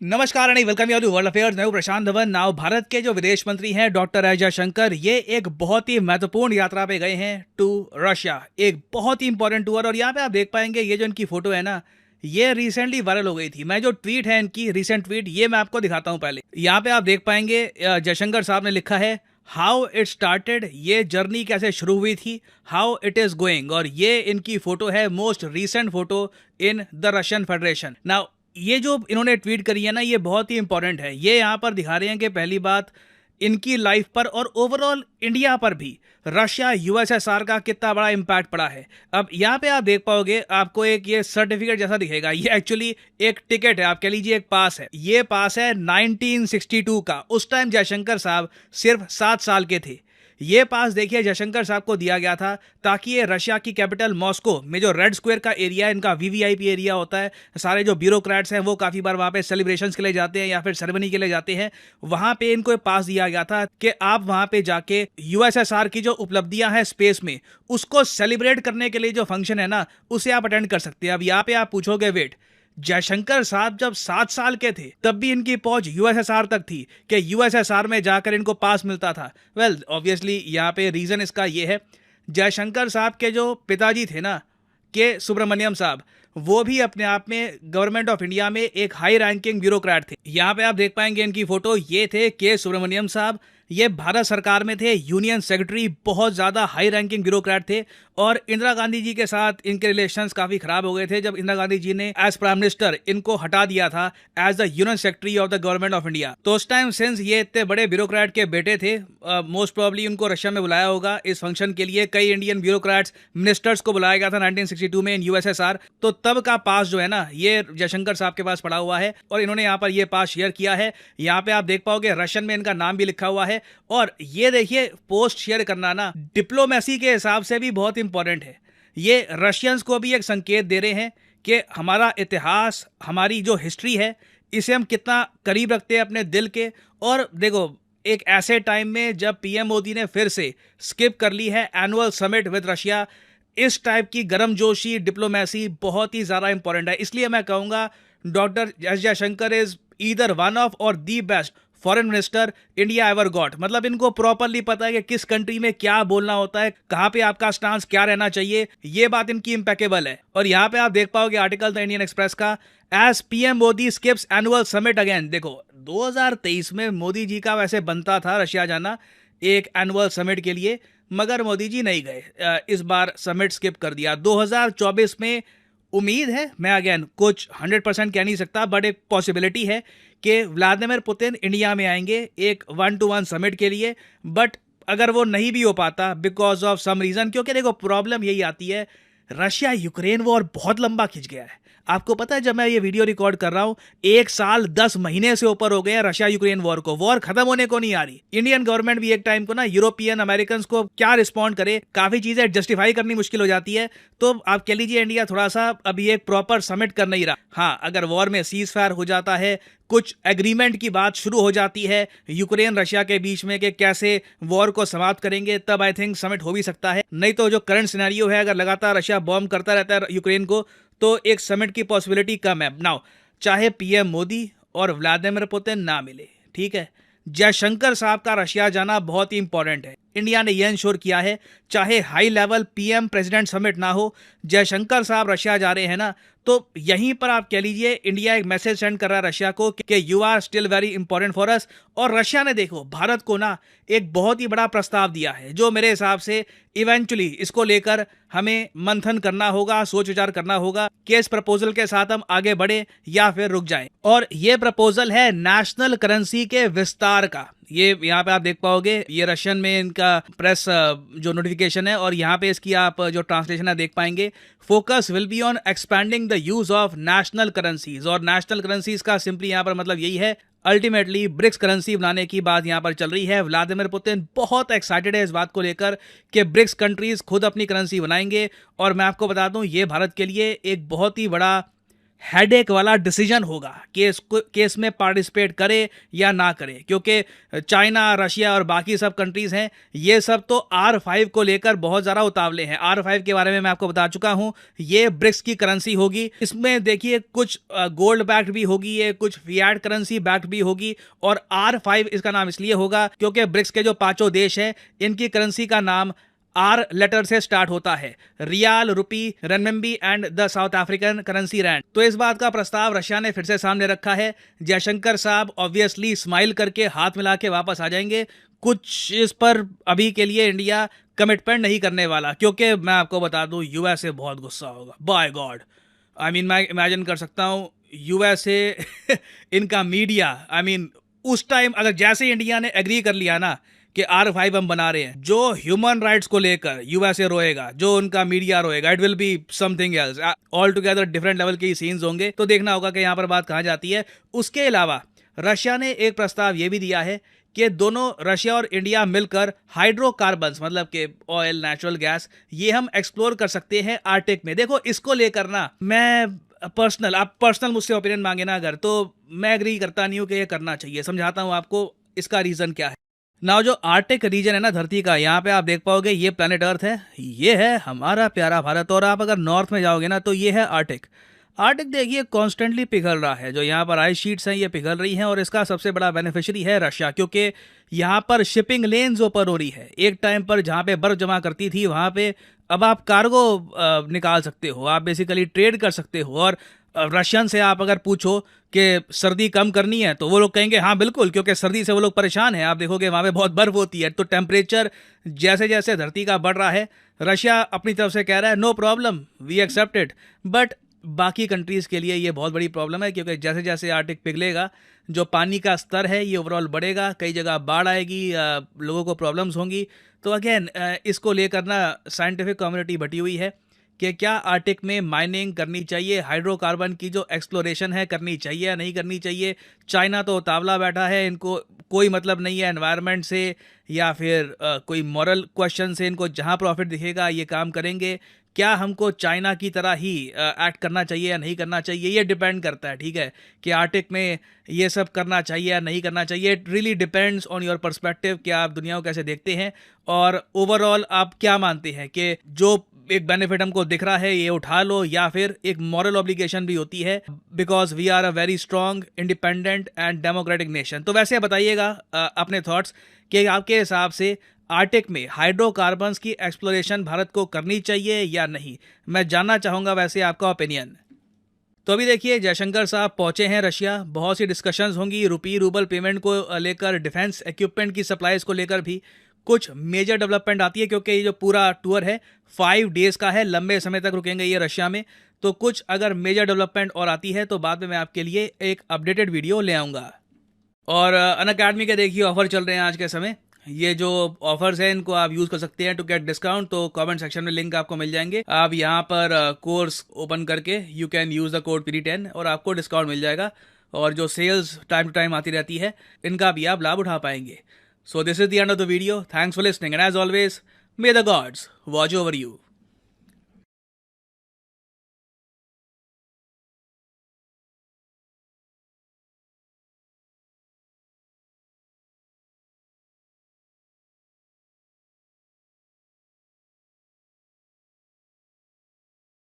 नमस्कार and welcome you to world affairs. मैं हूं प्रशांत धवन। नाउ भारत के जो विदेश मंत्री हैं डॉक्टर एस जयशंकर, ये एक बहुत ही महत्वपूर्ण यात्रा पे गए हैं टू रशिया। एक बहुत ही इंपॉर्टेंट टूर। और यहाँ पे आप देख पाएंगे ये जो इनकी फोटो है ना, ये रिसेंटली वायरल हो गई थी। मैं जो ट्वीट है इनकी रिसेंट ट्वीट, ये मैं आपको दिखाता हूँ। पहले यहाँ पे आप देख पाएंगे जयशंकर साहब ने लिखा है हाउ इट स्टार्टेड, ये जर्नी कैसे शुरू हुई थी, हाउ इट इज गोइंग। और ये इनकी फोटो है, most recent photo in the Russian federation. Now ये जो इन्होंने ट्वीट करी है ना, ये बहुत ही इंपॉर्टेंट है। ये यहाँ पर दिखा रहे हैं कि पहली बात इनकी लाइफ पर और ओवरऑल इंडिया पर भी रशिया यूएसएसआर का कितना बड़ा इम्पैक्ट पड़ा है। अब यहाँ पे आप देख पाओगे, आपको एक ये सर्टिफिकेट जैसा दिखेगा। ये एक्चुअली एक टिकट है, आप कह लीजिए एक पास है। ये पास है 1962 का। उस टाइम जयशंकर साहब सिर्फ 7 साल के थे। ये पास देखिए जयशंकर साहब को दिया गया था ताकि ये रशिया की कैपिटल मॉस्को में जो रेड स्क्वायर का एरिया है, इनका वीवीआईपी एरिया होता है, सारे जो ब्यूरोक्रेट्स हैं वो काफ़ी बार वहाँ पे सेलिब्रेशंस के लिए जाते हैं या फिर सेरेमनी के लिए जाते हैं। वहाँ पे इनको पास दिया गया था कि आप वहाँ पे जाके यूएसएसआर की जो उपलब्धियां हैं स्पेस में, उसको सेलिब्रेट करने के लिए जो फंक्शन है ना, उसे आप अटेंड कर सकते हैं। अब यहाँ पे आप पूछोगे वेट, जयशंकर साहब जब 7 साल के थे तब भी इनकी पहुंच यूएसएसआर तक थी कि यूएसएसआर में जाकर इनको पास मिलता था। वेल ऑब्वियसली यहाँ पे रीजन इसका ये है, जयशंकर साहब के जो पिताजी थे ना, के सुब्रमण्यम साहब, वो भी अपने आप में गवर्नमेंट ऑफ इंडिया में एक हाई रैंकिंग ब्यूरोक्रेट थे। यहाँ पे आप देख पाएंगे इनकी फोटो, ये थे के सुब्रमण्यम साहब। ये भारत सरकार में थे, यूनियन सेक्रेटरी, बहुत ज्यादा हाई रैंकिंग ब्यूरोक्रेट थे। और इंदिरा गांधी जी के साथ इनके रिलेशंस काफी खराब हो गए थे जब इंदिरा गांधी जी ने एज प्राइम मिनिस्टर इनको हटा दिया था as the union secretary of the government of India. तो उस टाइम सिंस ये इतने बड़े ब्यूरोक्रेट के बेटे थे, मोस्ट प्रोबेबली उनको रशिया में बुलाया होगा इस फंक्शन के लिए। कई इंडियन ब्यूरोक्रेट्स मिनिस्टर्स को बुलाया गया था 1962 में इन यूएसएसआर। तो तब का पास जो है ना, ये जयशंकर साहब के पास पड़ा हुआ है और इन्होंने यहाँ पर ये पास शेयर किया है। यहाँ पे आप देख पाओगे रशियन में इनका नाम भी लिखा हुआ है। और ये देखिए, पोस्ट शेयर करना ना डिप्लोमेसी के हिसाब से भी बहुत इंपॉर्टेंट है। ये रशियंस को भी एक संकेत दे रहे हैं कि हमारा इतिहास, हमारी जो हिस्ट्री है, इसे हम कितना करीब रखते हैं अपने दिल के। और देखो, एक ऐसे टाइम में जब पीएम मोदी ने फिर से स्किप कर ली है एनुअल समिट विद रशिया, इस टाइप की गर्मजोशी डिप्लोमेसी बहुत ही ज़्यादा इंपॉर्टेंट है। इसलिए मैं कहूँगा doctor S Jaishankar is either one of our the best foreign minister India ever got. मतलब इनको प्रॉपरली पता है कि किस कंट्री में क्या बोलना होता है, कहाँ पे आपका स्टांस क्या रहना चाहिए। ये बात इनकी इम्पेकेबल है। और यहाँ पे आप देख पाओगे आर्टिकल द इंडियन एक्सप्रेस का, as PM Modi skips annual summit again. देखो 2023 में मोदी जी का वैसे बनता था रशिया जाना एक एनुअल समिट के लिए, मगर मोदी जी नहीं गए। इस बार समिट स्किप कर दिया। 2024 में उम्मीद है, मैं अगेन कुछ 100% कह नहीं सकता, बट एक पॉसिबिलिटी है कि व्लादिमीर पुतिन इंडिया में आएंगे एक 1-to-1 समिट के लिए। बट अगर वो नहीं भी हो पाता बिकॉज ऑफ सम रीजन, क्योंकि देखो प्रॉब्लम यही आती है, रशिया यूक्रेन वॉर बहुत लंबा खिंच गया है। आपको पता है जब मैं ये वीडियो रिकॉर्ड कर रहा हूं, 1 साल 10 महीने से ऊपर हो गए हैं रशिया यूक्रेन वॉर को। वॉर खत्म होने को नहीं आ रही। इंडियन गवर्नमेंट भी एक टाइम को ना, यूरोपियन अमेरिकन को क्या रिस्पॉन्ड करे, काफी चीजें जस्टिफाई करनी मुश्किल हो जाती है। तो आप कह लीजिए इंडिया थोड़ा सा अभी एक प्रॉपर समिट कर नहीं रहा। हाँ, अगर वॉर में सीज फायर हो जाता है, कुछ एग्रीमेंट की बात शुरू हो जाती है यूक्रेन रशिया के बीच में कि कैसे वॉर को समाप्त करेंगे, तब आई थिंक समिट हो भी सकता है। नहीं तो जो करंट सिनेरियो है, अगर लगातार रशिया बॉम्ब करता रहता है यूक्रेन को, तो एक समिट की पॉसिबिलिटी कम है। नाउ चाहे पीएम मोदी और व्लादिमीर पुतिन ना मिले, ठीक है, जयशंकर साहब का रशिया जाना बहुत ही इंपॉर्टेंट है। इंडिया ने यह इंश्योर किया है, चाहे high level PM president summit ना हो, जयशंकर साहब रशिया जा रहे हैं ना, तो यहीं पर आप कह लीजिए इंडिया एक मैसेज सेंड कर रहा है रशिया को कि you are still very important for us. और रशिया ने देखो भारत को ना एक बहुत ही बड़ा प्रस्ताव दिया है, जो मेरे हिसाब से इवेंचुअली इसको लेकर हमें मंथन करना होगा, सोच विचार करना होगा कि इस प्रपोजल के साथ हम आगे बढ़े या फिर रुक जाएं। और ये प्रपोजल है नेशनल करेंसी के विस्तार का। ये यहाँ पे आप देख पाओगे, ये रशियन में इनका प्रेस जो नोटिफिकेशन है, और यहाँ पे इसकी आप जो ट्रांसलेशन है देख पाएंगे, focus will be on expanding the use of national currencies. और नेशनल करेंसीज का सिंपली यहाँ पर मतलब यही है, अल्टीमेटली ब्रिक्स करेंसी बनाने की बात यहाँ पर चल रही है। व्लादिमीर पुतिन बहुत एक्साइटेड है इस बात को लेकर कि ब्रिक्स कंट्रीज खुद अपनी करेंसी बनाएंगे। और मैं आपको बता दूं, ये भारत के लिए एक बहुत ही बड़ा हेडेक वाला डिसीजन होगा कि केस में पार्टिसिपेट करे या ना करे, क्योंकि चाइना, रशिया और बाकी सब कंट्रीज हैं, ये सब तो R5 को लेकर बहुत ज़्यादा उतावले हैं। R5 के बारे में मैं आपको बता चुका हूं, ये ब्रिक्स की करेंसी होगी। इसमें देखिए कुछ गोल्ड बैक्ड भी होगी, ये कुछ फियाट करेंसी बैक्ड भी होगी। और R5 इसका नाम इसलिए होगा क्योंकि ब्रिक्स के जो पांचों देश हैं, इनकी करेंसी का नाम आर लेटर से स्टार्ट होता है। Riyal, rupee, renminbi and the South African currency rand. तो इस बात का प्रस्ताव रशिया ने फिर से सामने रखा है। जयशंकर साहब ऑब्वियसली स्माइल करके हाथ मिला के वापस आ जाएंगे। कुछ इस पर अभी के लिए इंडिया कमिटमेंट नहीं करने वाला, क्योंकि मैं आपको बता दूं यूएसए बहुत गुस्सा होगा। बाय गॉड, आई मीन मैं इमेजिन कर सकता हूं यूएसए इनका मीडिया, आई मीन उस टाइम अगर जैसे इंडिया ने एग्री कर लिया ना कि R5 हम बना रहे हैं, जो ह्यूमन राइट्स को लेकर यूएसए रोएगा, जो उनका मीडिया रोएगा, it will be something else. All together different level के सीन्स होंगे। तो देखना होगा कि यहाँ पर बात कहाँ जाती है। उसके अलावा रशिया ने एक प्रस्ताव ये भी दिया है कि दोनों रशिया और इंडिया मिलकर हाइड्रोकार्बन्स, मतलब कि ऑयल, नेचुरल गैस, ये हम एक्सप्लोर कर सकते हैं आर्टिक में। देखो इसको लेकर ना मैं आप पर्सनल मुझसे ओपिनियन मांगे ना अगर, तो मैं एग्री करता नहीं हूँ कि ये करना चाहिए। समझाता हूँ आपको इसका रीज़न क्या है। नाउ जो आर्टिक रीजन है ना धरती का, यहाँ पे आप देख पाओगे ये प्लेनेट अर्थ है, ये है हमारा प्यारा भारत। और आप अगर नॉर्थ में जाओगे ना तो ये है आर्टिक। आर्टिक देखिए कॉन्स्टेंटली पिघल रहा है। जो यहाँ पर आइस शीट्स हैं ये पिघल रही हैं, और इसका सबसे बड़ा बेनिफिशियरी है रशिया, क्योंकि यहाँ पर शिपिंग लेन्स ओपन हो रही है। एक टाइम पर जहाँ पे बर्फ जमा करती थी वहाँ पे अब आप कार्गो निकाल सकते हो, आप बेसिकली ट्रेड कर सकते हो। और रशियन से आप अगर पूछो कि सर्दी कम करनी है तो वो लोग कहेंगे हाँ बिल्कुल, क्योंकि सर्दी से वो लोग परेशान हैं। आप देखोगे वहाँ पे बहुत बर्फ होती है। तो टेम्परेचर जैसे जैसे धरती का बढ़ रहा है, रशिया अपनी तरफ से कह रहा है no problem, we accept it. But बाकी कंट्रीज़ के लिए ये बहुत बड़ी प्रॉब्लम है, क्योंकि जैसे जैसे आर्टिक पिघलेगा, जो पानी का स्तर है ये ओवरऑल बढ़ेगा, कई जगह बाढ़ आएगी, लोगों को प्रॉब्लम्स होंगी। तो अगेन इसको लेकर ना साइंटिफिक कम्युनिटी बटी हुई है कि क्या आर्टिक में माइनिंग करनी चाहिए, हाइड्रोकार्बन की जो एक्सप्लोरेशन है करनी चाहिए या नहीं करनी चाहिए। चाइना तो तावला बैठा है, इनको कोई मतलब नहीं है एनवायरनमेंट से या फिर कोई मॉरल क्वेश्चन से। इनको जहां प्रॉफिट दिखेगा ये काम करेंगे। क्या हमको चाइना की तरह ही एक्ट करना चाहिए या नहीं करना चाहिए, ये डिपेंड करता है, ठीक है, कि आर्टिक में ये सब करना चाहिए या नहीं करना चाहिए। It really depends on your perspective कि आप दुनिया को कैसे देखते हैं, और ओवरऑल आप क्या मानते हैं कि जो एक बेनिफिट हमको दिख रहा है ये उठा लो, या फिर एक मॉरल ऑब्लिगेशन भी होती है, because we are a very strong, independent and democratic nation. तो वैसे बताइएगा अपने थॉट्स कि आपके हिसाब से आर्टिक में हाइड्रोकार्बन्स की एक्सप्लोरेशन भारत को करनी चाहिए या नहीं। मैं जानना चाहूँगा वैसे आपका ओपिनियन। तो अभी देखिए जयशंकर साहब पहुंचे हैं रशिया, बहुत सी डिस्कशंस होंगी रुपी रूबल पेमेंट को लेकर, डिफेंस इक्विपमेंट की सप्लाईज को लेकर भी कुछ मेजर डेवलपमेंट आती है, क्योंकि ये जो पूरा टूर है 5 डेज़ का है, लंबे समय तक रुकेंगे ये रशिया में। तो कुछ अगर मेजर डेवलपमेंट और आती है तो बाद में मैं आपके लिए एक अपडेटेड वीडियो ले आऊँगा। और अनअकैडमी के देखिए ऑफर चल रहे हैं आज के समय। ये जो ऑफर्स हैं इनको आप यूज कर सकते हैं टू गेट डिस्काउंट। तो कमेंट सेक्शन में लिंक आपको मिल जाएंगे, आप यहाँ पर कोर्स ओपन करके you can use the code PD10 और आपको डिस्काउंट मिल जाएगा। और जो सेल्स टाइम टू टाइम आती रहती है इनका भी आप लाभ उठा पाएंगे। So this is the end of the video, thanks for listening and as always may the gods watch over you.